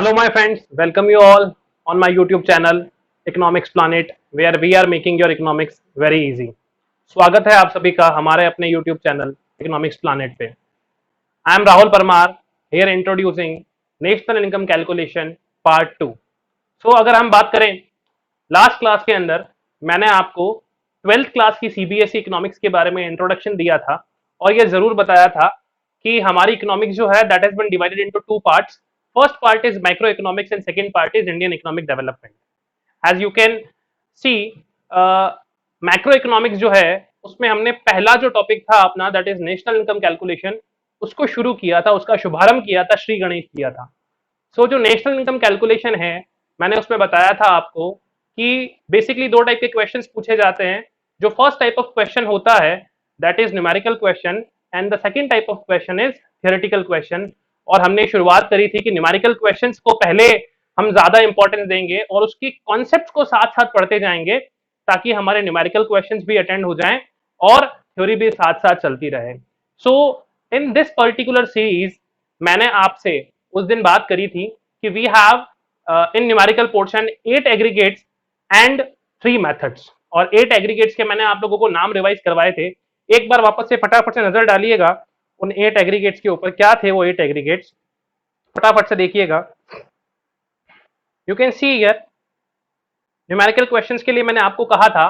Hello, my friends. Welcome you all on my YouTube channel Economics Planet, where we are making your economics very easy. स्वागत है आप सभी का हमारे अपने YouTube चैनल Economics Planet पे. I am Rahul Parmar here introducing National Income Calculation Part 2. So अगर हम बात करें लास्ट क्लास के अंदर मैंने आपको 12th क्लास की CBSE इकोनॉमिक्स के बारे में इंट्रोडक्शन दिया था और ये जरूर बताया था कि हमारी इकोनॉमिक्स जो है that has been divided into two parts. First part is micro economics and second part is Indian economic development. As you can see macro economics जो है उसमें हमने पहला जो टॉपिक था अपना that is national income calculation उसको शुरू किया था, उसका शुभारंभ किया था श्री गणेश किया था. सो जो नेशनल इनकम कैलकुलेशन है मैंने उसमें बताया था आपको कि बेसिकली दो टाइप के क्वेश्चंस पूछे जाते हैं. जो फर्स्ट टाइप ऑफ क्वेश्चन होता है that is numerical question and the second type of question is theoretical question. और हमने शुरुआत करी थी कि न्यूमेरिकल क्वेश्चंस को पहले हम ज्यादा इंपॉर्टेंस देंगे और उसकी कॉन्सेप्ट्स को साथ साथ पढ़ते जाएंगे ताकि हमारे न्यूमेरिकल क्वेश्चंस भी अटेंड हो जाएं और थ्योरी भी साथ साथ चलती रहे. So in this particular series मैंने आपसे उस दिन बात करी थी कि we have in numerical portion 8 aggregates and 3 methods. और 8 एग्रीगेट्स के मैंने आप लोगों को नाम रिवाइज करवाए थे. एक बार वापस से फटाफट से नजर डालिएगा उन 8 एग्रीगेट्स के ऊपर. क्या थे वो 8 एग्रीगेट्स, फटाफट से देखिएगा. You can see here numerical questions के लिए मैंने आपको कहा था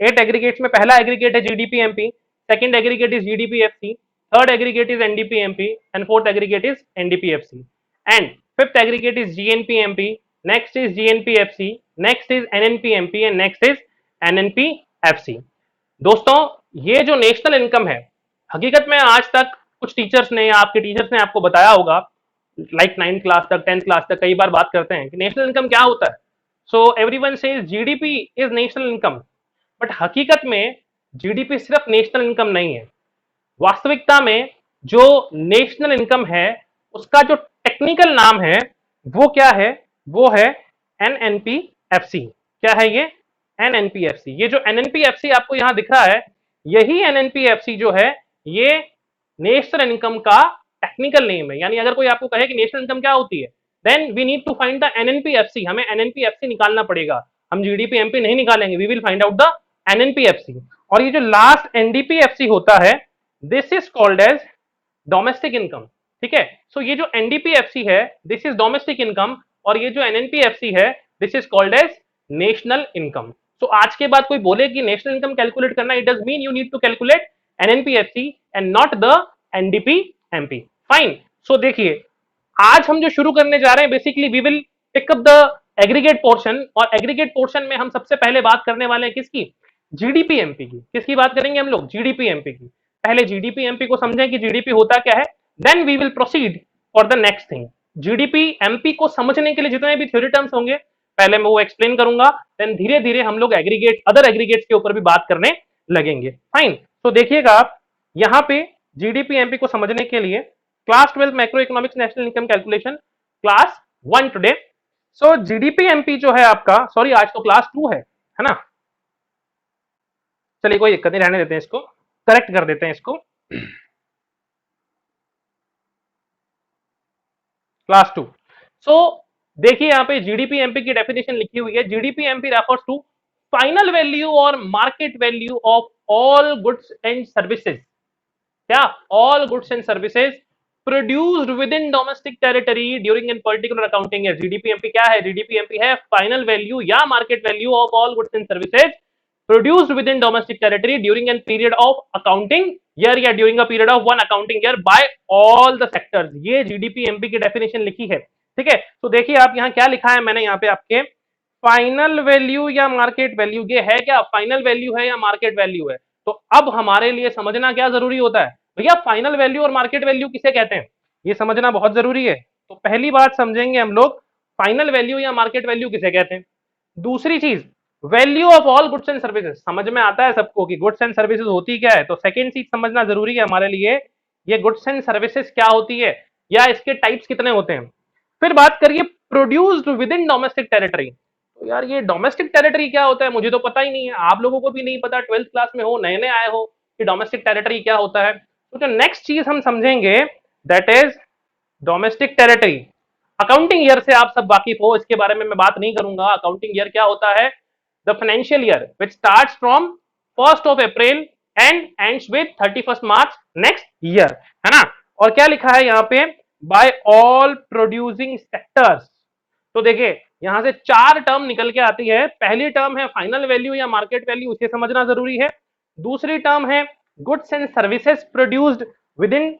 8 एग्रीगेट्स में पहला एग्रीगेट है GDP MP, second aggregate is GDP FC, third aggregate is NDP MP and fourth aggregate is NDP FC and fifth aggregate is GNP MP, next is GNP FC, next is NNP MP and next is NNP FC. दोस्तों ये जो national income है हकीकत में आज तक कुछ teachers ने या आपके टीचर्स ने आपको बताया होगा लाइक 9th क्लास तक 10th क्लास तक कई बार बात करते हैं कि नेशनल इनकम क्या होता है. So everyone says GDP is national income, but हकीकत में जीडीपी सिर्फ नेशनल इनकम नहीं है. वास्तविकता में जो नेशनल इनकम है उसका जो टेक्निकल नाम है वो क्या है, वो है एनएनपीएफसी. क्या है ये? एनएनपीएफसी. ये जो एनएनपीएफसी आपको यहां दिख रहा है यही एनएनपीएफसी जो है ये नेशनल इनकम का टेक्निकल नेम है. यानी अगर कोई आपको कहे कि नेशनल इनकम क्या होती है then we need to find the NNPFC. हमें एनएनपीएफसी निकालना पड़ेगा. हम जीडीपी एमपी नहीं निकालेंगे, we will find out the NNPFC. और ये जो लास्ट एनडीपीएफसी होता है this is called as domestic income. ठीक है. सो ये जो एनडीपीएफसी है दिस इज डोमेस्टिक इनकम और ये जो एनएनपीएफसी है this is called as national income. तो आज के बाद कोई बोले कि नेशनल इनकम कैलकुलेट करना it does mean you need to calculate NNPFC and not the NDPMP. Fine. So देखिए आज हम जो शुरू करने जा रहे हैं basically we will pick up the aggregate portion. और एग्रीगेट पोर्शन में हम सबसे पहले बात करने वाले हैं किसकी? जीडीपी एमपी की. किसकी बात करेंगे हम लोग? जीडीपी एमपी की. पहले जीडीपी एमपी को समझें कि जीडीपी होता क्या है, then we will proceed for the next thing. GDP MP को समझने के लिए जितने भी थ्योरी टर्म्स होंगे पहले मैं वो एक्सप्लेन करूंगा, देन धीरे धीरे हम लोग एग्रीगेट अदर एग्रीगेट्स के ऊपर भी बात करने लगेंगे. फाइन. तो देखिएगा आप यहां पे जीडीपी एमपी को समझने के लिए class 12 macro economics national income calculation class 1 today. So GDP MP जो है आपका, सॉरी आज तो क्लास 2 है ना. चलिए कोई दिक्कत नहीं, रहने देते हैं इसको, करेक्ट कर देते हैं इसको. क्लास 2. सो देखिए यहाँ पे जीडीपी एमपी की डेफिनेशन लिखी हुई है. GDP MP refers to final value और market value of all goods and services. क्या? All goods and services produced with in domestic territory during in particular accounting year. GDP MP क्या है? GDP MP है final value या market value of all goods and services produced with in domestic territory during an period of accounting year या during a period of one accounting year by all the sectors. ये जीडीपीएमपी की definition लिखी है. ठीक है. तो देखिए आप यहाँ क्या लिखा है मैंने यहाँ पे आपके फाइनल वैल्यू या मार्केट वैल्यू. ये है क्या? फाइनल वैल्यू है या मार्केट वैल्यू है. तो अब हमारे लिए समझना क्या जरूरी होता है भैया, फाइनल वैल्यू और मार्केट वैल्यू किसे कहते हैं ये समझना बहुत जरूरी है. तो पहली बात समझेंगे हम लोग फाइनल वैल्यू या मार्केट वैल्यू किसे कहते हैं. दूसरी चीज value of all goods and services. समझ में आता है सबको कि गुड्स एंड सर्विसेज होती क्या है. तो सेकंड चीज समझना जरूरी है हमारे लिए, ये गुड्स एंड सर्विसेज क्या होती है या इसके टाइप्स कितने होते हैं. फिर बात करिए produced with in domestic territory. तो यार ये डोमेस्टिक टेरिटरी क्या होता है मुझे तो पता ही नहीं है, आप लोगों को भी नहीं पता, 12th क्लास में हो, नए नए आए हो कि डोमेस्टिक टेरिटरी क्या होता है. तो जो नेक्स्ट चीज हम समझेंगे that is domestic territory. Accounting year से आप सब वाकिफ हो, इसके बारे में मैं बात नहीं करूंगा। अकाउंटिंग ईयर क्या होता है? The financial year which starts from 1 and ends with 31 March next year, है ना। और क्या लिखा है यहाँ पे? By all producing sectors. तो देखिए यहां से 4 टर्म निकल के आती है। पहली टर्म है फाइनल वैल्यू या मार्केट वैल्यू, उसे समझना जरूरी है। दूसरी टर्म है goods and services produced with in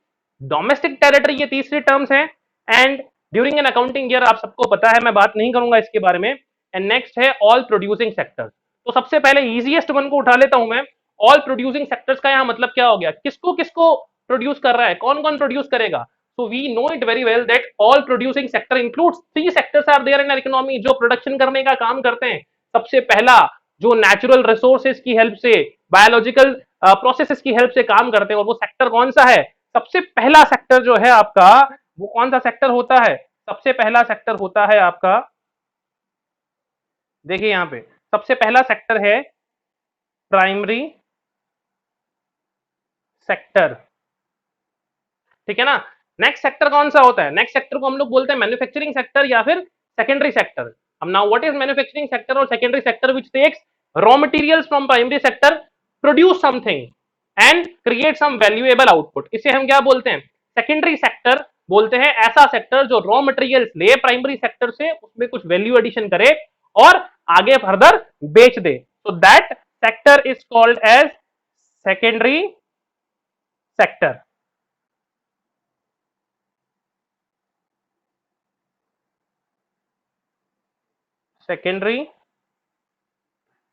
domestic territory, ये तीसरी टर्म्स है। And during an accounting year, आप सबको पता है, मैं बात नहीं करूंगा इसके बारे में। एंड नेक्स्ट है ऑल प्रोड्यूसिंग सेक्टर्स। तो सबसे पहले इजीएस्ट वन को उठा लेता हूं मैं। ऑल प्रोड्यूसिंग सेक्टर्स का यहां मतलब क्या हो गया? किसको किसको प्रोड्यूस कर रहा है, कौन कौन प्रोड्यूस करेगा? So we know it very well that all producing sector includes 3 sectors are there in our economy जो प्रोडक्शन करने का काम करते हैं। सबसे पहला जो नेचुरल रिसोर्सेज की हेल्प से, बायोलॉजिकल प्रोसेसेस की हेल्प से काम करते हैं, और वो सेक्टर कौन सा है? सबसे पहला सेक्टर जो है आपका, वो कौन सा सेक्टर होता है? सबसे पहला सेक्टर होता है आपका, देखिए यहां पे सबसे पहला सेक्टर है प्राइमरी सेक्टर, ठीक है ना। नेक्स्ट सेक्टर कौन सा होता है? नेक्स्ट सेक्टर को हम लोग बोलते हैं मैन्युफैक्चरिंग सेक्टर या फिर सेकेंडरी सेक्टर। अब now what is manufacturing sector और secondary sector? Which takes raw materials from primary sector, produce something and create some valuable output. इसे हम क्या बोलते हैं? सेकेंडरी सेक्टर बोलते हैं ऐसा सेक्टर जो रॉ मटेरियल्स ले प्राइमरी सेक्टर से, उसमें कुछ वैल्यू एडिशन करे और आगे फर्दर बेच दे। So that sector is called as secondary sector. Secondary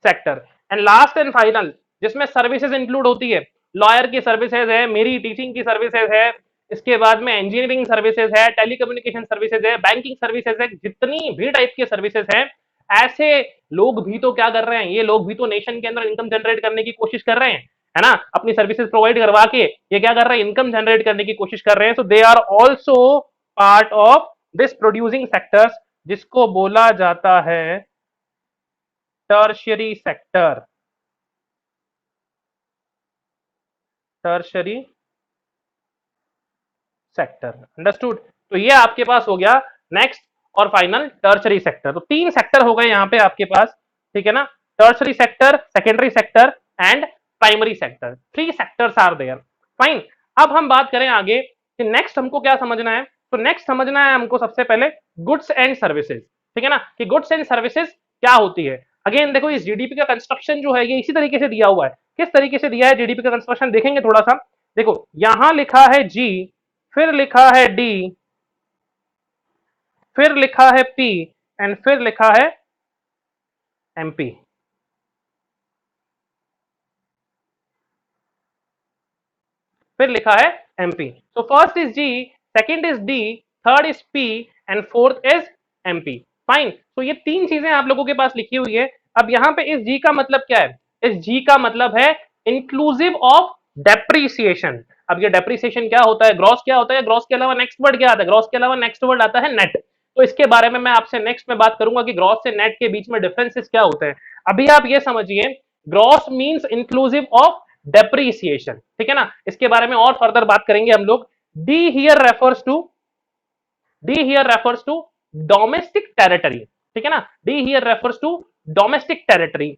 sector. And last and final, जिसमें सर्विसेज इंक्लूड होती है, लॉयर की सर्विसेज है, मेरी टीचिंग की सर्विसेज है, इसके बाद में इंजीनियरिंग सर्विसेज है, टेलीकम्युनिकेशन सर्विसेज है, बैंकिंग सर्विसेज है, जितनी भी टाइप की सर्विसेज है। ऐसे लोग भी तो क्या कर रहे हैं? ये लोग भी तो नेशन के अंदर इनकम जनरेट करने की कोशिश कर रहे हैं, है ना। अपनी सर्विसेज प्रोवाइड करवा के ये क्या कर रहे हैं? इनकम जनरेट करने की कोशिश कर रहे हैं। So they are also part of this producing sectors, जिसको बोला जाता है tertiary sector. Tertiary sector, understood. तो ये आपके पास हो गया नेक्स्ट और फाइनल टर्शियरी सेक्टर। तो 3 सेक्टर हो गए यहाँ पे आपके पास, ठीक है ना। Tertiary sector, secondary sector and primary sector, 3 sectors are there. Fine. अब हम बात करें आगे कि नेक्स्ट हमको क्या समझना है। तो नेक्स्ट समझना है हमको सबसे पहले गुड्स एंड सर्विसेज, ठीक है ना, कि गुड्स एंड सर्विसेज क्या होती है। अगेन देखो, इस जीडीपी का कंस्ट्रक्शन जो है ये इसी तरीके से दिया हुआ है। किस तरीके से दिया है जीडीपी का कंस्ट्रक्शन, देखेंगे थोड़ा सा। देखो यहां लिखा है जी, फिर लिखा है डी, फिर लिखा है पी एंड फिर लिखा है एमपी। फिर लिखा है MP. So first is G, second is D, third is P and fourth is MP. Fine. तो ये 3 चीजें आप लोगों के पास लिखी हुई है। अब यहां पे इस जी का मतलब क्या है? इस जी का मतलब है इंक्लूसिव ऑफ डेप्रीसिएशन। अब ये डेप्रीसिएशन क्या होता है? ग्रॉस क्या होता है? ग्रॉस के अलावा नेक्स्ट वर्ड क्या आता है? ग्रॉस के अलावा नेक्स्ट वर्ड आता है नेट। तो इसके बारे में मैं आपसे नेक्स्ट में बात करूंगा कि ग्रॉस से नेट के बीच में डिफरेंसेस क्या होते हैं। अभी आप ये समझिए, gross means inclusive of depreciation, ठीक है ना। इसके बारे में और फर्दर बात करेंगे हम लोग। D here refers to, D here refers to domestic territory, ठीक है ना। D here refers to domestic territory.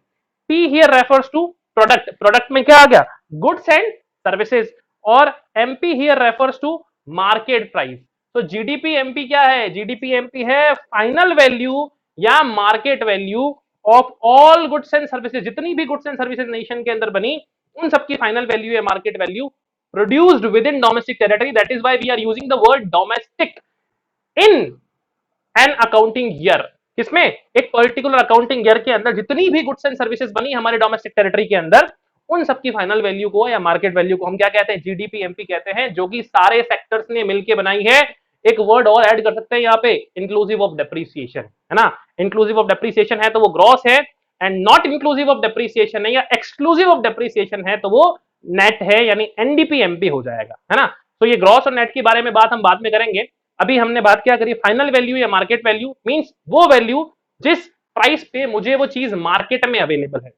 P here refers to product, product में क्या आ गया? Goods and services. और MP here refers to market price. तो GDP MP क्या है? जीडीपी एमपी है फाइनल वैल्यू या market value of all goods and services. जितनी भी गुड्स एंड सर्विसेज नेशन के अंदर बनी, उन सबकी फाइनल वैल्यू या market value produced with in domestic territory. That is why we are using the word domestic in an accounting year. किसमें? एक पर्टिकुलर अकाउंटिंग ईयर के अंदर जितनी भी गुड्स एंड सर्विसेज बनी हमारे डोमेस्टिक टेरिटरी के अंदर, उन सबकी फाइनल वैल्यू को या मार्केट वैल्यू को हम क्या कहते हैं? जीडीपी एमपी कहते हैं, जो कि सारे सेक्टर्स ने मिलकर बनाई है। एक वर्ड और ऐड कर सकते हैं यहाँ पे, इंक्लूसिव ऑफ डेप्रीसिएशन, है ना। इंक्लूसिव ऑफ डेप्रीसिएशन है तो वो ग्रॉस है, and not inclusive of depreciation है या एक्सक्लूसिव ऑफ डेप्रीसिएशन है तो वो नेट है, यानी एनडीपी एमपी हो जाएगा, है ना। तो ये ग्रॉस और नेट के बारे में बात हम बाद में करेंगे। अभी हमने बात क्या करी? फाइनल वैल्यू या मार्केट वैल्यू मींस वो वैल्यू जिस प्राइस पे मुझे वो चीज मार्केट में अवेलेबल है।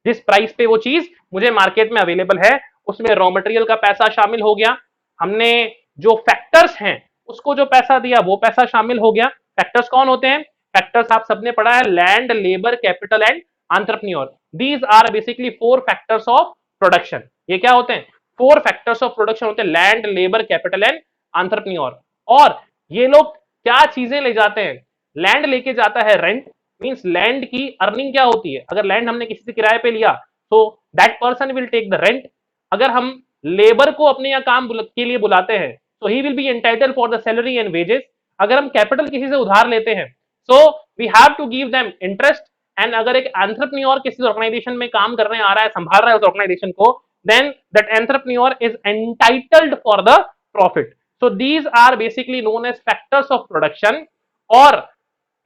जिस प्राइस पे वो चीज मुझे मार्केट में अवेलेबल है, उसमें रॉ मटेरियल का पैसा शामिल हो गया, हमने जो फैक्टर्स हैं उसको जो पैसा दिया वो पैसा शामिल हो गया, फैक्टर्स कौन होते हैं? फैक्टर्स आप सबने पढ़ा है, land, labour, capital and entrepreneur. These are basically 4 factors of production. ये क्या होते हैं? 4 फैक्टर्स ऑफ प्रोडक्शन होते हैं, land, labour, capital and entrepreneur. और ये लोग क्या चीजें ले जाते हैं? लैंड लेके जाता है रेंट, मींस लैंड की अर्निंग क्या होती है? अगर लैंड हमने किसी से किराए पे लिया तो that person will take the rent. अगर हम लेबर को अपने यहाँ काम के लिए बुलाते हैं तो he will be entitled for the salary and wages. अगर हम कैपिटल किसी से उधार लेते हैं so we have to give them interest. And अगर एक एंटरप्रेन्योर किसी ऑर्गेनाइजेशन में काम करने आ रहा है, संभाल रहा है उस ऑर्गेनाइजेशन को, then that entrepreneur is entitled for the profit. So these are basically known as factors of production. और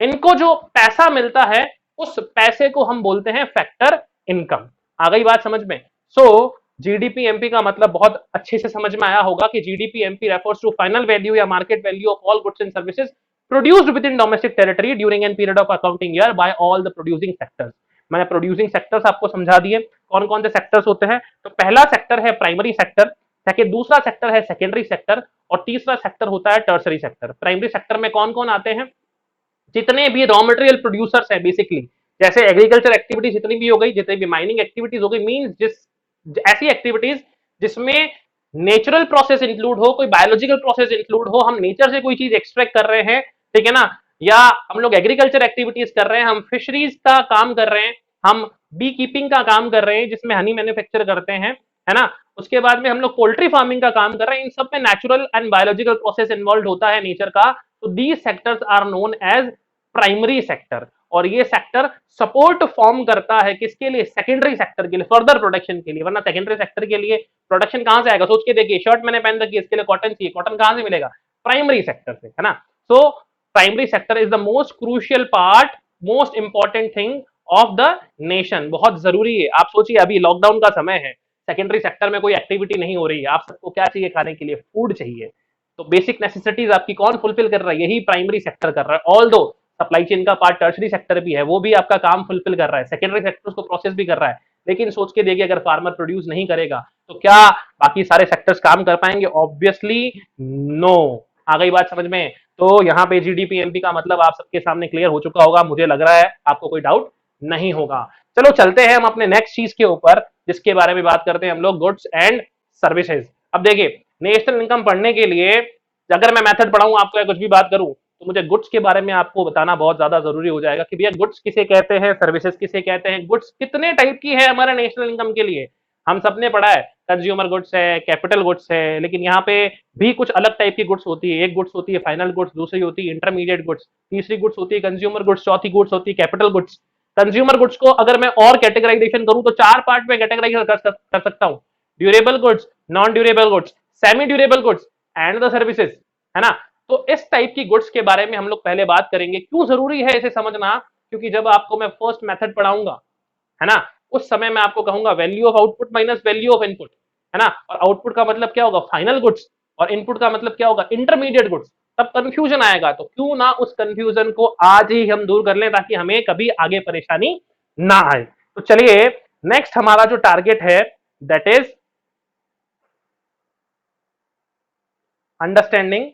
इनको जो पैसा मिलता है उस पैसे को हम बोलते हैं फैक्टर इनकम। आ गई बात समझ में? सो जीडीपी एमपी का मतलब बहुत अच्छे से समझ में आया होगा कि GDP MP refers to final value या market value of all goods and services produced with in domestic territory during an period of accounting year by all the producing sectors. मैंने प्रोड्यूसिंग सेक्टर्स आपको समझा दिए कौन कौन से sectors होते हैं। तो पहला सेक्टर है प्राइमरी सेक्टर, सेकंड दूसरा सेक्टर है सेकेंडरी सेक्टर, और तीसरा सेक्टर होता है टर्सरी सेक्टर। प्राइमरी सेक्टर में कौन कौन आते हैं? जितने भी रॉ मटेरियल प्रोड्यूसर्स है बेसिकली, जैसे एग्रीकल्चर एक्टिविटीज जितनी भी हो गई, जितनी भी माइनिंग एक्टिविटीज हो गई, मींस जिस ऐसी एक्टिविटीज जिसमें नेचुरल प्रोसेस इंक्लूड हो, कोई बायोलॉजिकल प्रोसेस इंक्लूड हो, हम नेचर से कोई चीज एक्सट्रैक्ट कर रहे हैं, ठीक है ना, या हम लोग एग्रीकल्चर एक्टिविटीज कर रहे हैं, हम फिशरीज का काम कर रहे हैं, हम बी कीपिंग का काम कर रहे हैं जिसमें हनी मैन्युफैक्चर करते हैं, है ना, उसके बाद में हम लोग पोल्ट्री फार्मिंग का काम कर रहे हैं, इन सब में natural and biological process involve होता है नेचर का। तो these sectors are known as primary sector. और ये सेक्टर सपोर्ट फॉर्म करता है किसके लिए? सेकेंडरी सेक्टर के लिए, फर्दर प्रोडक्शन के लिए। वरना सेकेंडरी सेक्टर के लिए प्रोडक्शन कहां से आएगा? सोच के देखिए, शर्ट मैंने पहन रखी है, इसके लिए कॉटन चाहिए, कॉटन कहां से मिलेगा? प्राइमरी सेक्टर से, है ना। So primary sector is the most crucial part, most important thing of the nation. बहुत जरूरी है। आप सोचिए अभी लॉकडाउन का समय है, सेकेंडरी सेक्टर में कोई एक्टिविटी नहीं हो रही है, आप सबको क्या चाहिए खाने के लिए? फूड चाहिए। तो बेसिक नेसेसिटीज आपकी कौन फुलफिल कर रहा है? यही प्राइमरी सेक्टर कर रहा है। ऑल दो सप्लाई चेन का पार्ट टर्शरी सेक्टर भी है, वो भी आपका काम फुलफिल कर रहा है, सेकेंडरी सेक्टर उसको प्रोसेस भी कर रहा है। लेकिन सोच के देखिए, अगर फार्मर प्रोड्यूस नहीं करेगा तो क्या बाकी सारे सेक्टर्स काम कर पाएंगे? Obviously no. आ गई बात समझ में? तो यहाँ पे जीडीपी एमपी का मतलब आप सबके सामने क्लियर हो चुका होगा, मुझे लग रहा है आपको कोई डाउट नहीं होगा। चलो चलते हैं हम अपने नेक्स्ट चीज के ऊपर, जिसके बारे में बात करते हैं हम लोग, गुड्स एंड सर्विसेज। अब देखिए, नेशनल इनकम पढ़ने के लिए अगर मैं मेथड पढ़ाऊं आपको या कुछ भी बात करूं तो मुझे गुड्स के बारे में आपको बताना बहुत ज्यादा जरूरी हो जाएगा कि भैया गुड्स किसे कहते हैं, सर्विसेज किसे कहते हैं, गुड्स कितने टाइप की है हमारे नेशनल इनकम के लिए। हम सबने पढ़ा है कंज्यूमर गुड्स है, कैपिटल गुड्स है, लेकिन यहाँ पे भी कुछ अलग टाइप की गुड्स होती है। एक गुड्स होती है फाइनल गुड्स, दूसरी होती है इंटरमीडिएट गुड्स, तीसरी गुड्स होती है कंज्यूमर गुड्स, चौथी गुड्स होती है कैपिटल गुड्स। कंज्यूमर गुड्स को अगर मैं और कैटेगराइजेशन करूं तो 4 पार्ट में कैटेगराइज कर सकता हूं, durable goods, non durable goods, semi durable goods and the services, है ना। तो इस टाइप की गुड्स के बारे में हम लोग पहले बात करेंगे। क्यों जरूरी है इसे समझना? क्योंकि जब आपको मैं फर्स्ट मेथड पढ़ाऊंगा, है ना, उस समय मैं आपको कहूंगा value of output minus value of input, है ना, और आउटपुट का मतलब क्या होगा? फाइनल गुड्स, और इनपुट का मतलब क्या होगा? Intermediate goods. तब कंफ्यूजन आएगा, तो क्यों ना उस कंफ्यूजन को आज ही हम दूर कर लें ताकि हमें कभी आगे परेशानी ना आए। तो चलिए, नेक्स्ट हमारा जो टारगेट है that is understanding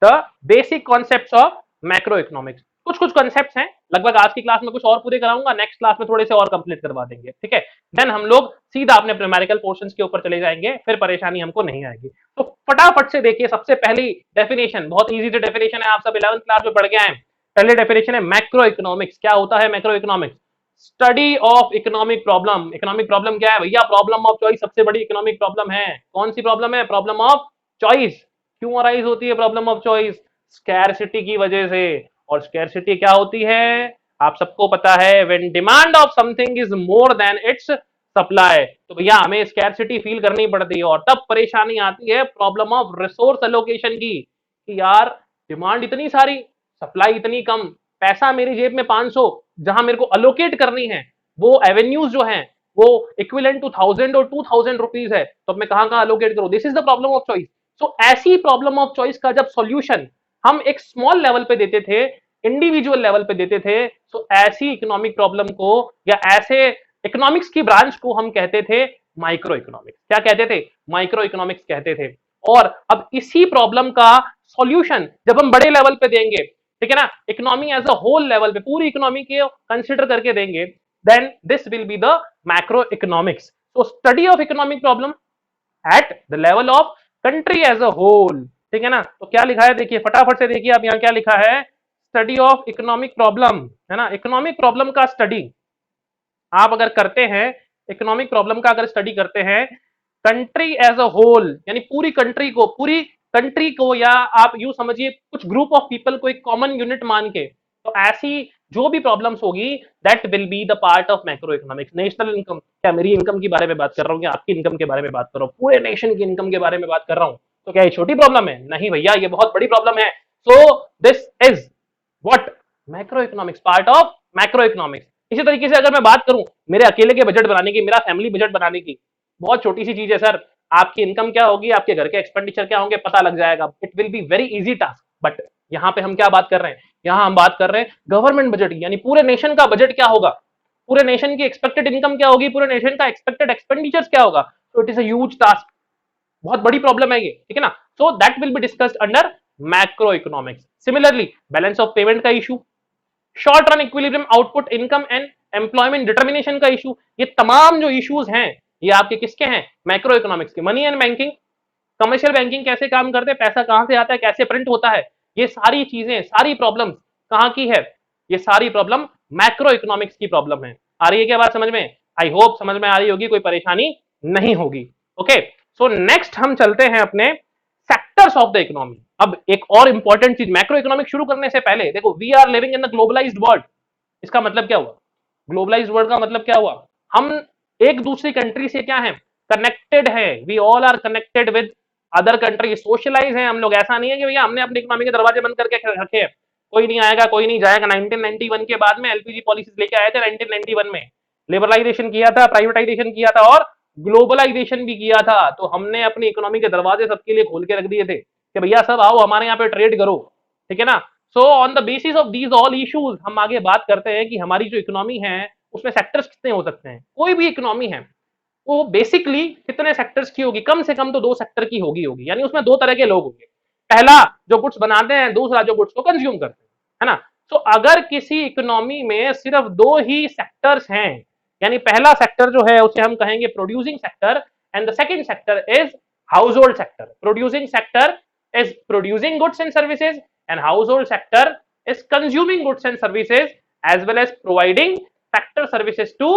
the basic concepts of macro economics. कुछ कुछ कॉन्सेप्ट्स हैं, लगभग आज की क्लास में कुछ और पूरे कराऊंगा, नेक्स्ट क्लास में थोड़े से और कंप्लीट करवा देंगे, ठीक है। देन हम लोग सीधा अपने न्यूमेरिकल पोर्शंस के ऊपर चले जाएंगे, फिर परेशानी हमको नहीं आएगी। तो फटाफट से देखिए, सबसे पहली डेफिनेशन, बहुत इजी डेफिनेशन है, आप सब 11th क्लास में पढ़ के आए। पहले डेफिनेशन है मैक्रो इकोनॉमिक्स। क्या होता है macro economics? Study of economic problem. Economic problem क्या है भैया? प्रॉब्लम ऑफ चॉइस सबसे बड़ी इकोनॉमिक प्रॉब्लम है। कौन सी प्रॉब्लम है? Problem of choice. क्यों अराइज होती है प्रॉब्लम ऑफ चॉइस? स्कैरसिटी की वजह से। और स्कैरसिटी क्या होती है? आप सबको पता है, when demand of something is more than it's supply. तो भैया हमें स्कैरसिटी फील करनी पड़ती है, और तब परेशानी आती है प्रॉब्लम ऑफ रिसोर्स एलोकेशन की, कि यार डिमांड इतनी सारी, सप्लाई इतनी कम, पैसा मेरी जेब में 500, जहां मेरे को अलोकेट करनी है वो एवेन्यूज जो हैं वो इक्विवेलेंट टू 1000 और 2000 रुपीज है, तो मैं कहां कहां अलोकेट करूं? This is the problem of choice. तो ऐसी प्रॉब्लम ऑफ चॉइस का जब सॉल्यूशन हम एक स्मॉल लेवल पे देते थे, इंडिविजुअल लेवल पे देते थे, तो ऐसी इकोनॉमिक प्रॉब्लम को या ऐसे इकोनॉमिक्स की ब्रांच को हम कहते थे माइक्रो इकोनॉमिक्स। क्या कहते थे? माइक्रो इकोनॉमिक्स कहते थे। और अब इसी प्रॉब्लम का सॉल्यूशन जब हम बड़े लेवल पे देंगे, ठीक है ना, economy as a whole level पे पूरी इकोनॉमी के कंसिडर करके देंगे, then this will be the macro economics. So study of economic problem at the level of country as a whole, ठीक है ना। तो क्या लिखा है देखिए, फटाफट से देखिए आप, यहाँ क्या लिखा है, स्टडी ऑफ इकोनॉमिक प्रॉब्लम, है ना, इकोनॉमिक प्रॉब्लम का स्टडी आप अगर करते हैं, इकोनॉमिक प्रॉब्लम का अगर स्टडी करते हैं कंट्री एज अ होल, यानी पूरी कंट्री को या आप यू समझिए कुछ ग्रुप ऑफ पीपल को एक कॉमन यूनिट मान के, तो ऐसी जो भी प्रॉब्लम्स होगी that will be the part of macro economics. National income, क्या मेरी इनकम के बारे में बात कर रहा हूँ या आपकी इनकम के बारे में बात कर रहा हूँ, पूरे नेशन की इनकम के बारे में बात कर रहा हूँ, तो क्या ये छोटी प्रॉब्लम है? नहीं भैया, ये बहुत बड़ी प्रॉब्लम है। So this is what macro economics, part of macro economics. इसी तरीके से अगर मैं बात करूं मेरे अकेले के बजट बनाने की, मेरा फैमिली बजट बनाने की, बहुत छोटी सी चीज है सर, आपकी इनकम क्या होगी, आपके घर के एक्सपेंडिचर क्या होंगे पता लग जाएगा, it will be very easy task. But यहाँ पे हम क्या बात कर रहे हैं, यहाँ हम बात कर रहे हैं गवर्नमेंट बजट, यानी पूरे नेशन का बजट क्या होगा, पूरे नेशन की एक्सपेक्टेड इनकम क्या होगी, पूरे नेशन का एक्सपेक्टेड एक्सपेंडिचर क्या होगा। तो it is a huge task, बहुत बड़ी प्रॉब्लम है ये, ठीक है ना। So that will be discussed under macro economics. Similarly balance of payment का issue, short run equilibrium output income and employment determination का इशू, ये तमाम जो इश्यूज हैं ये आपके किसके हैं, मैक्रो इकोनॉमिक्स के। Money and banking, commercial banking कैसे काम करते हैं, पैसा कहां से आता है, कैसे प्रिंट होता है, ये सारी चीजें, सारी प्रॉब्लम्स कहां की है, ये सारी प्रॉब्लम मैक्रो इकोनॉमिक्स की प्रॉब्लम है। आ रही है क्या बात समझ में? आई होप समझ में आ रही होगी, कोई परेशानी नहीं होगी। ओके, सो नेक्स्ट हम चलते हैं अपने सेक्टर्स ऑफ द इकोनॉमी। अब एक और इंपॉर्टेंट चीज, मैक्रो इकोनॉमिक शुरू करने से पहले देखो, we are living in the globalised world. इसका मतलब क्या हुआ, ग्लोबलाइज्ड वर्ल्ड का मतलब क्या हुआ, हम एक दूसरी कंट्री से क्या है, कनेक्टेड है, we all are connected with other country, socialise है हम लोग। ऐसा नहीं है कि भैया हमने अपने इकोनॉमी के दरवाजे बंद करके रखे हैं, कोई नहीं आएगा कोई नहीं जाएगा। 1991 के बाद में एलपीजी पॉलिसीज लेके आए थे, 1991 में लिबरलाइजेशन किया था, प्राइवेटाइजेशन किया था और ग्लोबलाइजेशन भी किया था। तो हमने अपनी इकोनॉमी के दरवाजे सबके लिए खोल के रख दिए थे कि भैया सब आओ हमारे यहाँ पे ट्रेड करो, ठीक है ना। So on the basis of these all issues हम आगे बात करते हैं कि हमारी जो इकोनॉमी है उसमें सेक्टर्स कितने हो सकते हैं। कोई भी इकोनॉमी है वो बेसिकली कितने सेक्टर्स की होगी, कम से कम तो 2 सेक्टर की होगी, यानी उसमें 2 तरह के लोग होंगे। पहला जो गुड्स बनाते हैं, दूसरा जो गुड्स को कंज्यूम करते हैं, है ना। तो अगर किसी इकोनॉमी में सिर्फ 2 ही सेक्टर्स हैं, यानी पहला सेक्टर जो है उसे हम कहेंगे producing sector and the second sector is house hold sector. Producing sector is producing goods and services and household sector is consuming goods and services as well as providing sector services to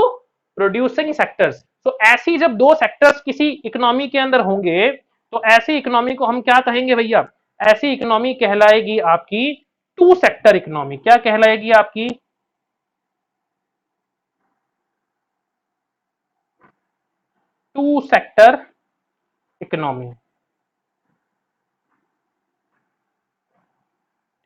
producing sectors। तो ऐसी जब 2 sectors किसी economy के अंदर होंगे तो ऐसी economy को हम क्या कहेंगे भैया, ऐसी इकोनॉमी कहलाएगी आपकी 2 सेक्टर इकोनॉमी। क्या कहलाएगी आपकी, 2 सेक्टर इकोनॉमी,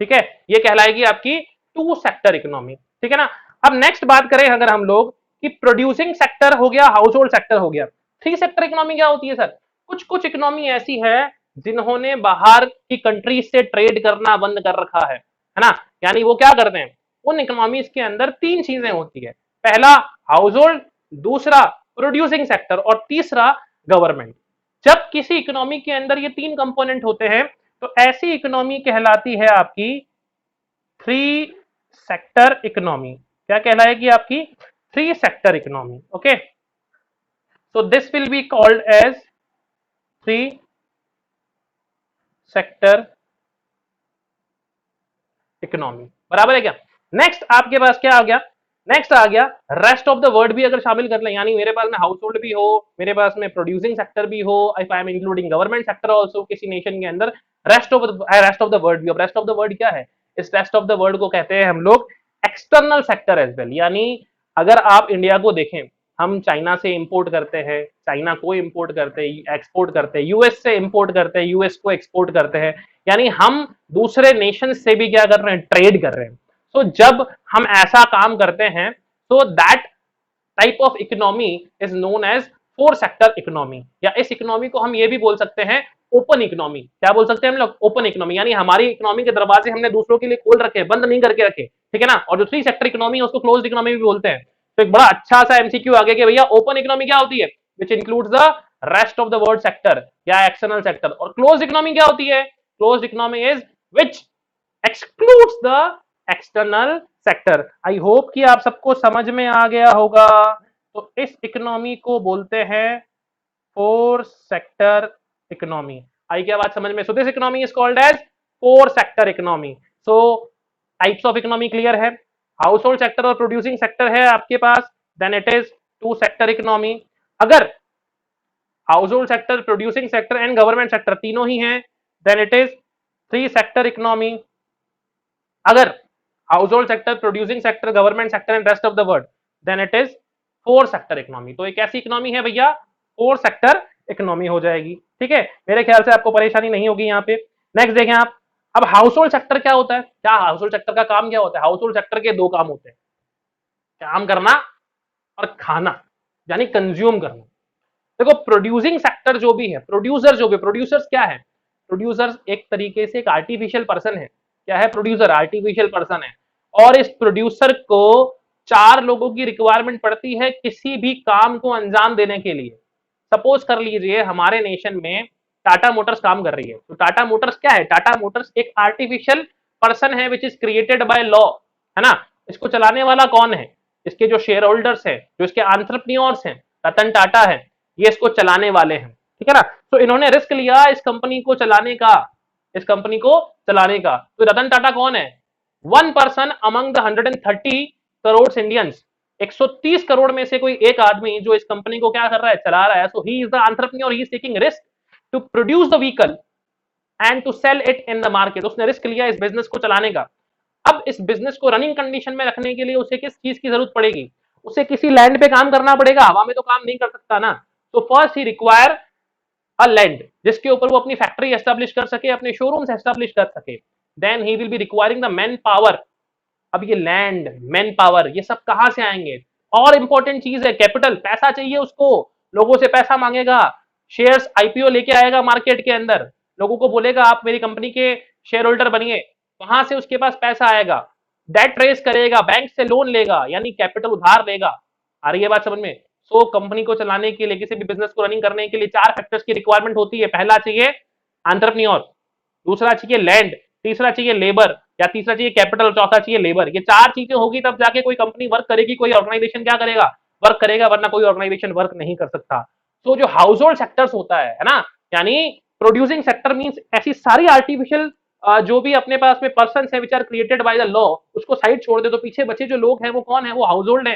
ठीक है, ये कहलाएगी आपकी 2 सेक्टर इकोनॉमी, ठीक है ना। अब नेक्स्ट बात करें अगर हम लोग कि प्रोड्यूसिंग सेक्टर हो गया, हाउस होल्ड सेक्टर हो गया, 3 सेक्टर इकोनॉमी क्या होती है सर, कुछ कुछ इकोनॉमी ऐसी है जिन्होंने बाहर की कंट्री से ट्रेड करना बंद कर रखा है ना। यानी वो क्या करते हैं, उन इकोनॉमीज के अंदर 3 चीजें होती है, पहला हाउस होल्ड, दूसरा प्रोड्यूसिंग सेक्टर और तीसरा गवर्नमेंट। जब किसी इकोनॉमी के अंदर ये 3 कंपोनेंट होते हैं तो ऐसी इकोनॉमी कहलाती है आपकी 3 सेक्टर इकोनॉमी। क्या कहलाएगी आपकी, 3 sector economy. Okay, so this will be called as 3 sector economy, बराबर है क्या। नेक्स्ट आपके पास क्या आ गया, नेक्स्ट आ गया रेस्ट ऑफ द वर्ल्ड भी अगर शामिल कर लें, यानी मेरे पास में हाउस होल्ड भी हो, मेरे पास में प्रोड्यूसिंग सेक्टर भी हो, if I am including government sector also किसी नेशन के अंदर, रेस्ट ऑफ द वर्ल्ड भी। अब रेस्ट ऑफ द वर्ल्ड क्या है, इस रेस्ट ऑफ द वर्ल्ड को कहते हैं हम लोग एक्सटर्नल सेक्टर एज वेल। यानी अगर आप इंडिया को देखें, हम चाइना से इंपोर्ट करते हैं, चाइना को इंपोर्ट करते हैं, एक्सपोर्ट करते हैं, यूएस से इंपोर्ट करते हैं, यूएस को एक्सपोर्ट करते हैं, यानी हम दूसरे नेशन से भी क्या कर रहे हैं, ट्रेड कर रहे हैं। तो जब हम ऐसा काम करते हैं तो that type of economy is known as 4 sector economy, या इस इकोनॉमी को हम ये भी बोल सकते हैं ओपन इकोनॉमी। क्या बोल सकते हैं हम लोग, ओपन इकोनॉमी, यानी हमारी इकोनॉमी के दरवाजे हमने दूसरों के लिए खोल रखे, बंद नहीं करके रखे, ठीक है ना। और जो 3 सेक्टर इकोनॉमी है उसको क्लोज्ड इकोनॉमी भी बोलते हैं। तो एक बड़ा अच्छा सा एमसीक्यू आ गया कि भैया ओपन इकोनॉमी क्या होती है, which includes the rest of the world sector या एक्सटर्नल सेक्टर, और क्लोज्ड इकोनॉमी क्या होती है, closed economy is which excludes the external sector. I hope कि आप सबको समझ में आ गया होगा। तो इस इकोनॉमी को बोलते हैं फोर सेक्टर इकोनॉमी। आई क्या बात समझ में? So this economy is called as four sector economy. So types of economy clear है। हाउस होल्ड सेक्टर और प्रोड्यूसिंग सेक्टर है आपके पास, then it is two sector economy. अगर household sector, producing sector and government sector तीनों ही हैं, then it is three sector economy. अगर household sector, producing sector, government sector and rest of the world, then it is four sector economy. तो एक ऐसी economy है भैया, four sector economy हो जाएगी। ठीक है, मेरे ख्याल से आपको परेशानी नहीं होगी यहाँ पे। नेक्स्ट देखें आप, अब हाउस होल्ड सेक्टर क्या होता है? क्या हाउस होल्ड सेक्टर का काम क्या होता है? हाउस होल्ड सेक्टर के दो काम होते हैं, काम करना और खाना, यानी कंज्यूम करना। देखो प्रोड्यूसिंग सेक्टर जो भी है, प्रोड्यूसर जो भी, प्रोड्यूसर्स क्या है? प्रोड्यूसर्स एक तरीके से एक आर्टिफिशियल पर्सन है। क्या है प्रोड्यूसर? आर्टिफिशियल पर्सन है। और इस प्रोड्यूसर को चार लोगों की रिक्वायरमेंट पड़ती है किसी भी काम को अंजाम देने के लिए। सपोज कर लीजिए हमारे नेशन में टाटा मोटर्स काम कर रही है, तो टाटा मोटर्स क्या है? टाटा मोटर्स एक आर्टिफिशियल पर्सन है which is created by law, है ना। इसको चलाने वाला कौन है? इसके जो शेयर होल्डर्स है, जो इसके एंटरप्रेन्योर्स हैं, रतन टाटा है, ये इसको चलाने वाले हैं। ठीक है ना। तो इन्होंने रिस्क लिया इस कंपनी को चलाने का, इस कंपनी को चलाने का। तो रतन टाटा कौन है? One person among the 130 crore Indians, 130 crore में से कोई एक आदमी जो इस कंपनी को क्या कर रहा है? चला रहा है। So he is the entrepreneur, he is taking risk to produce the vehicle and to sell it in the market. उसने रिस्क लिया इस बिजनेस को चलाने का। अब इस बिजनेस को रनिंग कंडीशन में रखने के लिए उसे किस चीज की जरूरत पड़ेगी? उसे किसी लैंड पे काम करना पड़ेगा, हवा में तो काम नहीं कर सकता ना। तो first he require a land जिसके ऊपर वो अपनी फैक्ट्री एस्टेब्लिश कर सके, अपने शोरूम्स एस्टेब्लिश कर सके। Then he will be requiring the man power. अब ये लैंड, मैन पावर, ये सब कहां से आएंगे? और इंपॉर्टेंट चीज है कैपिटल, पैसा चाहिए उसको, लोगों से पैसा मांगेगा, शेयर्स आईपीओ लेके आएगा मार्केट के अंदर, लोगों को बोलेगा आप मेरी कंपनी के शेयर होल्डर बनिए, वहां से उसके पास पैसा आएगा, डेट रेस करेगा, बैंक से लोन लेगा, यानी कैपिटल उधार लेगा। आ रही है बात समझ में? सो कंपनी को चलाने के लिए, किसी भी बिजनेस को रनिंग करने के लिए चार फैक्टर्स की रिक्वायरमेंट होती है। पहला चाहिए एंटरप्रेन्योर, दूसरा चाहिए लैंड, तीसरा चाहिए लेबर, या तीसरा चाहिए कैपिटल, चौथा चाहिए लेबर। ये चार चीजें होगी तब जाके कोई कंपनी वर्क करेगी, कोई ऑर्गेनाइजेशन क्या करेगा? वर्क करेगा, वरना कोई ऑर्गेनाइजेशन वर्क नहीं कर सकता। तो जो हाउस होल्ड सेक्टर्स होता है ना, यानी प्रोड्यूसिंग सेक्टर मींस ऐसी सारी आर्टिफिशियल जो भी अपने पास में पर्सन है which are created by the law, उसको साइड छोड़ दे तो पीछे बचे जो लोग हैं वो कौन है? वो हाउस होल्ड है।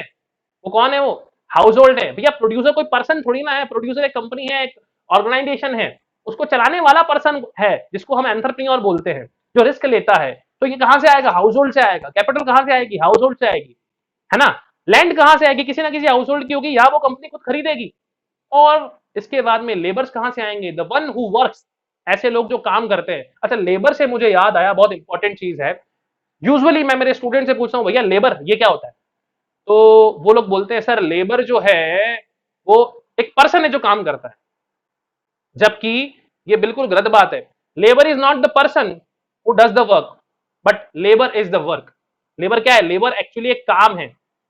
वो कौन है? वो हाउस होल्ड है। भैया प्रोड्यूसर कोई पर्सन थोड़ी ना है, प्रोड्यूसर एक कंपनी है, एक ऑर्गेनाइजेशन है, उसको चलाने वाला पर्सन है जिसको हम एंटरप्रेन्योर बोलते हैं, जो रिस्क लेता है। तो ये कहां से आएगा? हाउस होल्ड से आएगा। कैपिटल कहां से आएगी? हाउस होल्ड से आएगी, है ना। लैंड कहां से आएगी? किसी ना किसी हाउस होल्ड की होगी, या वो कंपनी खुद खरीदेगी। और इसके बाद में लेबर्स कहां से आएंगे? द वन हु वर्क्स, ऐसे लोग जो काम करते हैं। अच्छा लेबर से मुझे याद आया, बहुत इंपॉर्टेंट चीज है। यूजुअली मैं मेरे स्टूडेंट से पूछता हूं भैया लेबर ये क्या होता है? तो वो लोग बोलते हैं सर लेबर जो है वो एक पर्सन है जो काम करता है, जबकि ये बिल्कुल गलत बात है। Labour is not the person who does the work, but labour is the work. Labour क्या है? लेबर एक्चुअली एक काम है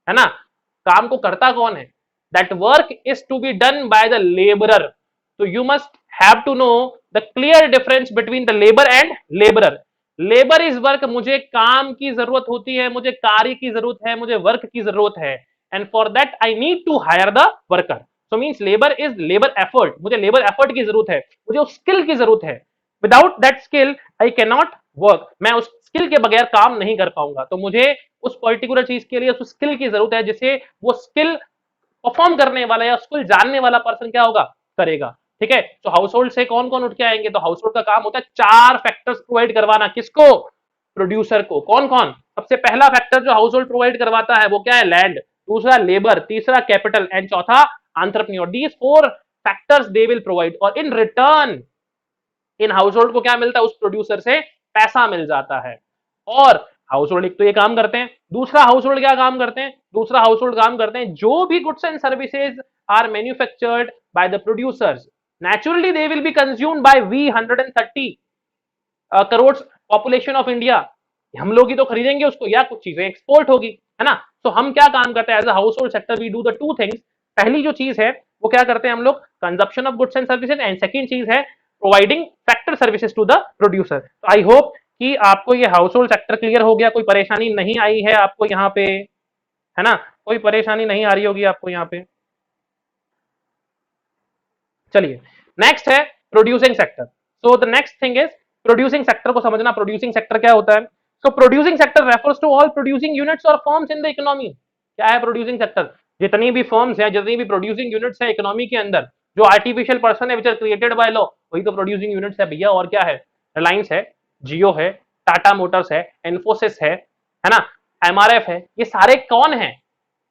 ना। काम को करता कौन है? That work is to be done by the labourer. तो you must have to know the clear difference between the labour and labourer. Labour is work, मुझे काम की जरूरत होती है, मुझे कार्य की जरूरत है, मुझे वर्क की जरूरत है, and for that I need to hire the worker. So means labour is labour effort, मुझे लेबर एफर्ट की जरूरत है, मुझे उस स्किल की जरूरत है। Without that skill I can not work, मैं उस स्किल के बगैर काम नहीं कर पाऊंगा। तो मुझे उस पर्टिकुलर चीज के लिए उस स्किल की जरूरत है, जिसे वो स्किल परफॉर्म करने वाला या स्किल जानने वाला पर्सन क्या होगा? करेगा। ठीक है। तो हाउस होल्ड से कौन कौन उठ के आएंगे? तो हाउस होल्ड का काम होता है चार फैक्टर्स प्रोवाइड करवाना। किसको? प्रोड्यूसर को। कौन कौन? सबसे पहला फैक्टर जो हाउस होल्ड प्रोवाइड करवाता है वो क्या है? लैंड, दूसरा लेबर, तीसरा कैपिटल एंड चौथा entrepreneur. These four factors they will provide, और इन रिटर्न इन हाउस होल्ड को क्या मिलता है? उस प्रोड्यूसर से पैसा मिल जाता है। और हाउस होल्ड एक तो ये काम करते हैं, दूसरा हाउस होल्ड क्या काम करते हैं? दूसरा हाउस होल्ड काम करते हैं जो भी goods and services are manufactured by the producers, naturally they will be consumed by we 130 crore population of India. हम लोग ही तो खरीदेंगे उसको, या कुछ चीजें एक्सपोर्ट होगी, है ना। तो हम क्या काम करते हैं as a household sector? We do the two things. पहली जो चीज है वो क्या करते हैं हम लोग? Consumption of goods and services, and second चीज है providing factor services to the producer. तो आई होप कि आपको ये हाउस होल्ड सेक्टर क्लियर हो गया, कोई परेशानी नहीं आई है आपको यहाँ पे, है ना, कोई परेशानी नहीं आ रही होगी आपको यहाँ पे। चलिए नेक्स्ट है producing sector. So the next thing is producing sector को समझना। प्रोड्यूसिंग सेक्टर क्या होता है? So producing sector refers to all producing units और फर्म्स इन द इकोनॉमी। क्या है प्रोड्यूसिंग सेक्टर? जितनी भी फर्म्स हैं, जितनी भी प्रोड्यूसिंग यूनिट्स हैं इकोनॉमी के अंदर, जो आर्टिफिशियल पर्सन है which are created by law, वही तो प्रोड्यूसिंग यूनिट्स है भैया। और क्या है? रिलायंस है, जियो है, टाटा मोटर्स है, इन्फोसिस है ना, एमआरएफ है। ये सारे कौन है?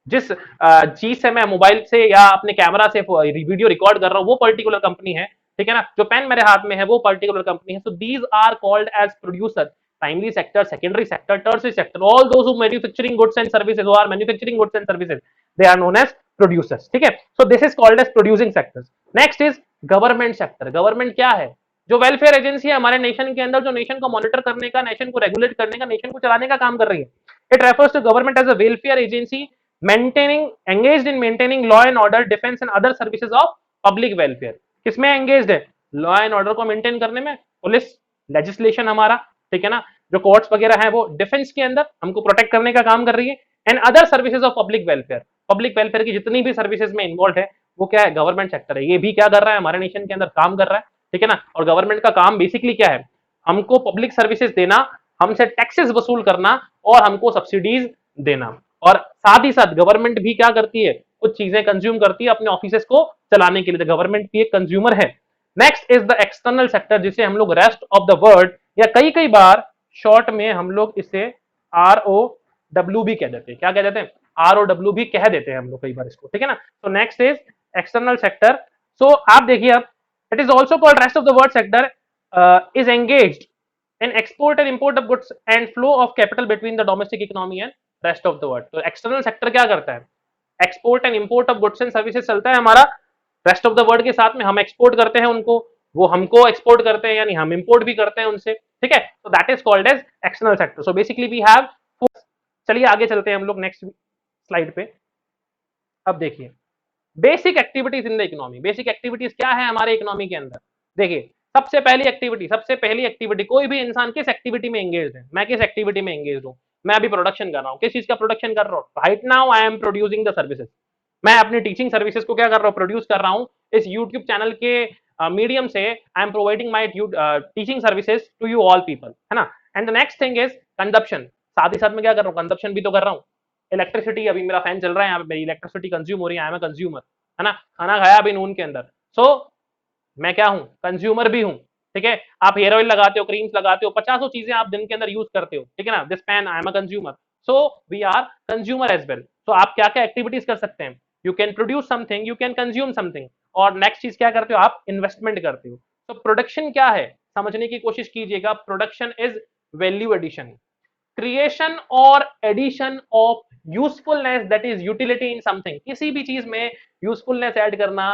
जिस चीज से मैं मोबाइल से या अपने कैमरा से वीडियो रिकॉर्ड कर रहा हूं वो पर्टिकुलर कंपनी है, ठीक है ना। जो पेन मेरे हाथ में है वो पर्टिकुलर कंपनी है। So these are called as producer. Primary sector, secondary sector, tertiary sector, all those who manufacturing goods and services, who are manufacturing goods and services, they are known as producers, ठीक है। So this is called as producing sectors. Next is government sector. Government क्या है? जो welfare agency है हमारे nation के अंदर, जो नेशन को मॉनिटर करने का, नेशन को रेगुलेट करने का, नेशन को चलाने का काम कर रही है। It refers to government as a welfare agency maintaining engaged in maintaining law and order, defense and other services of public welfare। किसमें एंगेज्ड है? लॉ एंड ऑर्डर को मेंटेन करने में। पुलिस, लेजिस्लेशन हमारा, ठीक है ना, जो कोर्ट्स वगैरह है वो डिफेंस के अंदर हमको प्रोटेक्ट करने का काम कर रही है। And other services of public welfare. Public welfare की जितनी भी सर्विसेज में इन्वॉल्व है वो क्या है? गवर्नमेंट सेक्टर है। ये भी क्या कर रहा है? हमारे नेशन के अंदर काम कर रहा है, ठीक है ना। और गवर्नमेंट का काम बेसिकली क्या है? हमको पब्लिक सर्विसेज देना, हमसे टैक्सेस वसूल करना और हमको सब्सिडीज देना। और साथ ही साथ गवर्नमेंट भी क्या करती है? कुछ चीजें कंज्यूम करती है अपने ऑफिसेस को चलाने के लिए। गवर्नमेंट भी एक कंज्यूमर है। Next is the external sector, जिसे हम लोग रेस्ट ऑफ द वर्ल्ड या कई कई बार शॉर्ट में हम लोग इसे ROW भी कह देते हैं। क्या कह देते हैं? ROW भी कह देते हैं हम लोग कई बार इसको, ठीक है ना। So next is external sector. So आप देखिए अब, it is also called rest of the world sector, is engaged in export and import of goods and flow of capital between the domestic economy and rest of the world। तो external sector क्या करता है? Export and import of goods and services चलता है हमारा rest of the world के साथ में। हम एक्सपोर्ट करते हैं उनको, वो हमको एक्सपोर्ट करते हैं, यानी हम इंपोर्ट भी करते हैं उनसे, ठीक है। तो that is called as external sector. So basically we have. चलिए आगे चलते हैं हम लोग नेक्स्ट स्लाइड पे। अब देखिए basic activities in the economy. Basic activities क्या है हमारे इकोनॉमी के अंदर? देखिए सबसे पहली एक्टिविटी, कोई भी इंसान किस एक्टिविटी में एंगेज है? मैं किस एक्टिविटी में एंगेज हूं? मैं अभी प्रोडक्शन कर रहा हूं। किस चीज का प्रोडक्शन कर रहा हूं? Right now I am producing the services. मैं अपनी टीचिंग सर्विसेज को क्या कर रहा हूं? प्रोड्यूस कर रहा हूं। इस यूट्यूब चैनल के मीडियम से I am providing my teaching services to you all people, है ना। And the next thing is consumption. साथ ही साथ में क्या कर रहा हूं? कंजप्शन भी तो कर रहा हूं। इलेक्ट्रिसिटी, अभी मेरा फैन चल रहा है यहाँ पे, मेरी इलेक्ट्रिसिटी कंज्यूम हो रही है, आई एम अ कंज्यूमर, है ना। खाना खाया अभी नून के अंदर। सो मैं क्या हूं? कंज्यूमर भी हूं, ठीक है। आप हेयर ऑयल लगाते हो, क्रीम्स लगाते हो, 50 चीजें आप दिन के अंदर यूज करते हो, ठीक है ना। This pen, I am a consumer, so we are consumer as well. तो आप क्या क्या एक्टिविटीज कर सकते हैं? You can produce something, you can consume something. और नेक्स्ट चीज क्या करते हो? आप इन्वेस्टमेंट करते हो। तो प्रोडक्शन क्या है समझने की कोशिश कीजिएगा। Production is value addition, creation और addition of usefulness, that is utility in something. किसी भी चीज में यूजफुलनेस ऐड करना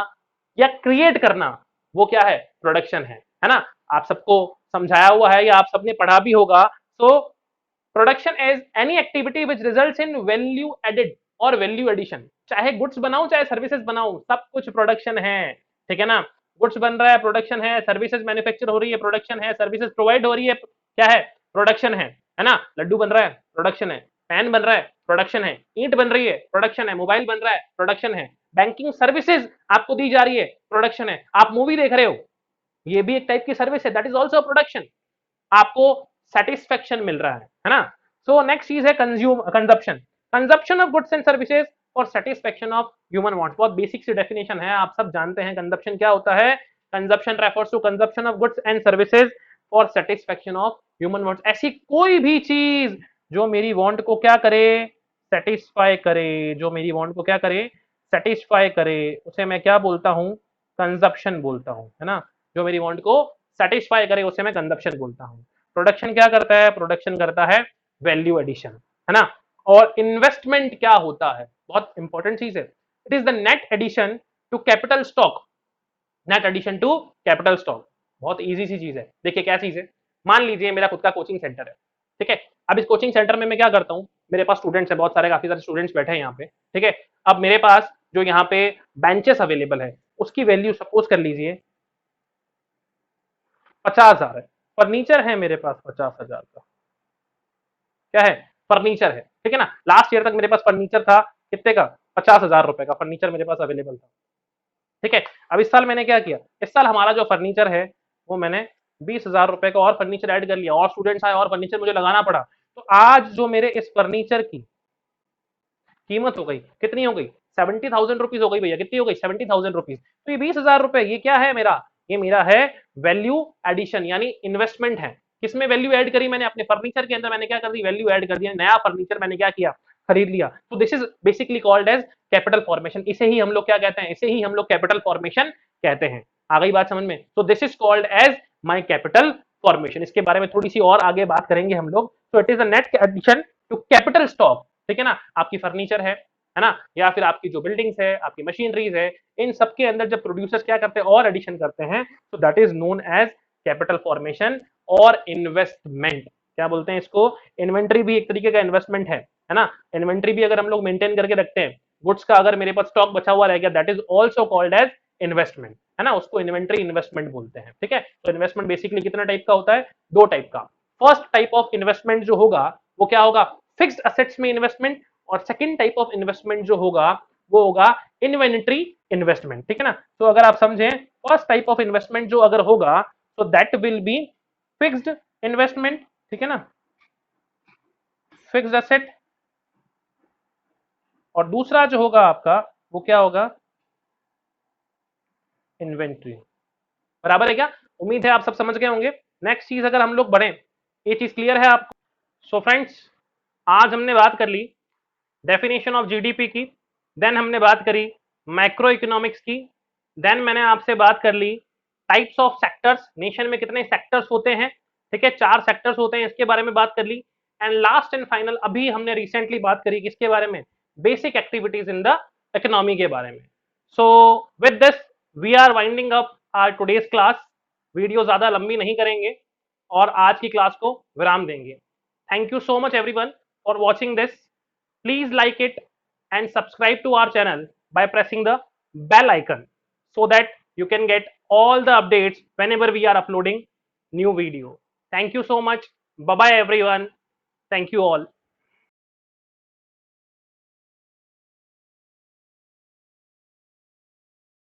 या क्रिएट करना, वो क्या है? प्रोडक्शन है ना। आप सबको समझाया हुआ है या आप सबने पढ़ा भी होगा। So production is any activity which results in value added और वैल्यू एडिशन। चाहे गुड्स बनाऊं चाहे सर्विसेज बनाऊं, सब कुछ प्रोडक्शन है, ठीक है ना। गुड्स बन रहा है, प्रोडक्शन है। सर्विसेज मैन्युफैक्चर हो रही है, प्रोडक्शन है। सर्विसेज प्रोवाइड हो रही है, क्या है? प्रोडक्शन है ना। लड्डू बन रहा है, प्रोडक्शन है। पैन बन रहा है, प्रोडक्शन है। ईंट बन रही है, प्रोडक्शन है। मोबाइल बन रहा है, प्रोडक्शन है। बैंकिंग सर्विसेज आपको दी जा रही है, प्रोडक्शन है। आप मूवी देख रहे हो, ये भी एक टाइप की सर्विस है, दैट इज ऑल्सो प्रोडक्शन। आपको सेटिस्फेक्शन मिल रहा है ना। सो नेक्स्ट चीज है consumption. Consumption of goods and services for satisfaction of human wants. बहुत बेसिक सी डेफिनेशन है, आप सब जानते हैं कंजप्शन क्या होता है। Consumption refers to consumption of goods and services for satisfaction of human wants. ऐसी कोई भी चीज जो मेरी वांट को क्या करे? सेटिस्फाई करे। जो मेरी वांट को क्या करे? सेटिस्फाई करे, उसे मैं क्या बोलता हूं? कंजप्शन बोलता हूं, है ना। जो मेरी वांट को सेटिस्फाई करे उसे मैं कंजप्शन बोलता हूं। प्रोडक्शन क्या करता है? प्रोडक्शन करता है वैल्यू एडिशन, है ना। और इन्वेस्टमेंट क्या होता है? बहुत इंपॉर्टेंट चीज है। It is the net addition to capital stock. Net addition to capital stock बहुत इजी सी चीज है। देखिए क्या चीज है, मान लीजिए मेरा खुद का कोचिंग सेंटर है, ठीक है। अब इस कोचिंग सेंटर में मैं क्या करता हूँ? मेरे पास स्टूडेंट्स है, बहुत सारे, काफी सारे स्टूडेंट्स बैठे हैं यहाँ पे, ठीक है। अब मेरे पास जो यहाँ पे बेंचेस अवेलेबल है उसकी वैल्यू सपोज कर लीजिए 50,000 है। फर्नीचर है मेरे पास 50,000 का, क्या है, फर्नीचर है, ठीक है ना। लास्ट ईयर तक मेरे पास फर्नीचर था कितने का, 50,000 रुपए का फर्नीचर मेरे पास अवेलेबल था, ठीक है। अब इस साल मैंने क्या किया, इस साल हमारा जो फर्नीचर है वो मैंने 20,000 रुपए का और फर्नीचर ऐड कर लिया, और स्टूडेंट्स आए और फर्नीचर मुझे लगाना पड़ा। तो आज जो मेरे इस फर्नीचर की कीमत हो गई, कितनी हो गई, 70,000 रुपीज हो गई भैया, कितनी हो गई, 70,000 रुपीज। तो ये 20,000 रुपए ये क्या है मेरा, ये मेरा है वैल्यू एडिशन, यानी इन्वेस्टमेंट है। किसमें वैल्यू ऐड करी मैंने, अपने फर्नीचर के अंदर मैंने क्या कर दी, वैल्यू ऐड कर दिया, नया फर्नीचर मैंने क्या किया, खरीद लिया। तो this is basically called as capital formation, इसे ही हम लोग क्या कहते हैं, इसे ही हम लोग कैपिटल फॉर्मेशन कहते हैं। आ गई बात समझ में। तो this is called as my capital formation. इसके बारे में थोड़ी सी और आगे बात करेंगे हम लोग। तो it is a net addition to capital stock, ठीक है ना। आपकी फर्नीचर है ना, या फिर आपकी जो बिल्डिंग्स है, आपकी मशीनरीज है, इन सबके अंदर जब प्रोड्यूसर्स क्या करते हैं और एडिशन करते हैं, तो that is known as capital formation और इन्वेस्टमेंट। क्या बोलते हैं इसको, इन्वेंट्री भी एक तरीके का इन्वेस्टमेंट है ना। इन्वेंट्री भी अगर हम लोग मेंटेन करके रखते हैं, गुड्स का अगर मेरे पास स्टॉक बचा हुआ रह गया, that is also called as investment, है ना, उसको इन्वेंट्री इन्वेस्टमेंट बोलते हैं, ठीक है। तो इन्वेस्टमेंट बेसिकली कितना टाइप का होता है, दो टाइप का। फर्स्ट टाइप ऑफ इन्वेस्टमेंट जो होगा वो क्या होगा, फिक्स्ड असेट्स में इन्वेस्टमेंट, और सेकंड टाइप ऑफ इन्वेस्टमेंट जो होगा वो होगा इन्वेंट्री इन्वेस्टमेंट, ठीक है ना। तो अगर आप समझें, फर्स्ट टाइप ऑफ इन्वेस्टमेंट जो अगर होगा तो that will be fixed investment, ठीक है ना, फिक्स्ड असेट। और दूसरा जो होगा आपका वो क्या होगा, इन्वेंट्री। बराबर है क्या, उम्मीद है आप सब समझ गए होंगे। नेक्स्ट चीज अगर हम लोग बढ़े, ये चीज क्लियर है आपको। सो फ्रेंड्स, आज हमने बात कर ली डेफिनेशन ऑफ जीडीपी की, देन हमने बात करी मैक्रो इकोनॉमिक्स की, देन मैंने आपसे बात कर ली टाइप्स ऑफ सेक्टर्स, नेशन में कितने सेक्टर्स होते हैं, ठीक है, 4 सेक्टर्स होते हैं, इसके बारे में बात कर ली। एंड लास्ट एंड फाइनल अभी हमने रिसेंटली बात करी किसके बारे में, basic activities in the economy के बारे में। So with this we are winding up our today's class. Video ज्यादा लंबी नहीं करेंगे और आज की क्लास को विराम देंगे। Thank you so much everyone for watching this. Please like it and subscribe to our channel by pressing the bell icon so that you can get all the updates whenever we are uploading new video. Thank you so much. Bye bye everyone. Thank you all.